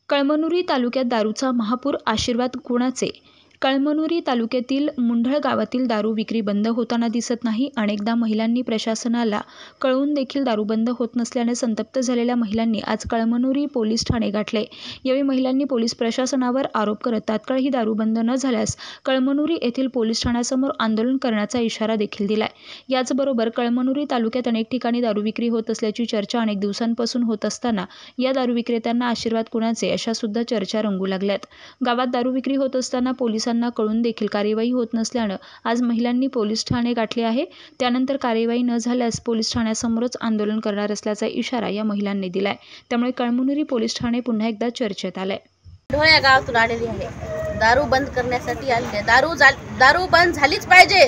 कळमनुरी तालुक्यात दारूचा महापूर, आशीर्वाद कुणाचे? कळमनुरी तालुक्यातील मुंढळ गावातील दारू विक्री बंद होताना दिसत नाही. अनेकदा महिलांनी प्रशासनाला कळवून देखील दारू बंद होत नसल्याने संतप्त झालेल्या महिलांनी आज कळमनुरी पोलीस ठाणे गाठले. यावेळी महिलांनी पोलीस प्रशासनावर आरोप करत तात्काळ ही दारू बंद न झाल्यास कळमनुरी येथील पोलीस ठाण्यासमोर आंदोलन करण्याचा इशारा देखील दिलाय. याचबरोबर कळमनुरी तालुक्यात अनेक ठिकाणी दारू विक्री होत असल्याची चर्चा अनेक दिवसांपासून होत असताना या दारू विक्रेत्यांना आशीर्वाद कुणाचे अशा सुद्धा चर्चा रंगू लागल्यात. गावात दारू विक्री होत असताना पोलिसांना कळून देखील कार्यवाही होत नसल्यानं आज महिलांनी पोलीस ठाणे गाठले आहे. त्यानंतर कार्यवाही न झाल्यास पोलीस ठाण्यासमोरच आंदोलन करणार असल्याचा इशारा या महिलांनी दिलाय. त्यामुळे कळमनुरी पोलीस ठाणे पुन्हा एकदा चर्चेत आलंय. ढोळ्या गावातून आलेली आहे. दारू बंद करण्यासाठी आलेली आहे. दारू बंद झालीच पाहिजे.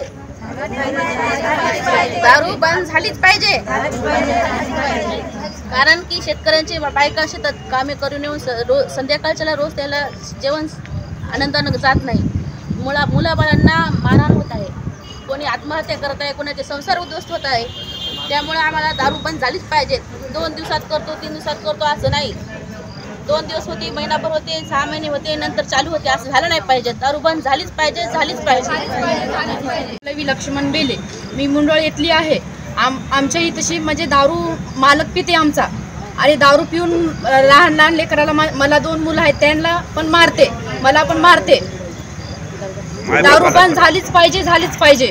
दारू बंद झालीच पाहिजे. कारण की शेतकऱ्यांचे बायका शेतात कामे करून येऊन संध्याकाळच्याला रोज त्याला जेवण आनंदानं जात नाही. मुलाबाळांना मारहाण होत आहे. कोणी आत्महत्या करत आहे, कोणाचे संसार उद्ध्वस्त होत आहे. त्यामुळे आम्हाला दारू बंद झालीच पाहिजे. 2 दिवसात करतो, 3 दिवसात करतो असं नाही. 2 दिवस होते, महिनाभर होते, 6 महिने होते, नंतर चालू होते, असं झालं नाही पाहिजे. दारू बंद झालीच पाहिजे, झालीच पाहिजे. मी लक्ष्मण बेले, मी मुंडळ येथली आहे. आमच्या इथशी म्हणजे दारू मालक पिते आमचा, आणि दारू पिऊन लहान लहान लेकराला, मला 2 मुलं आहेत, त्यांना पण मारते, मला पण मारते. दारू बंद झालीच पाहिजे, झालीच पाहिजे.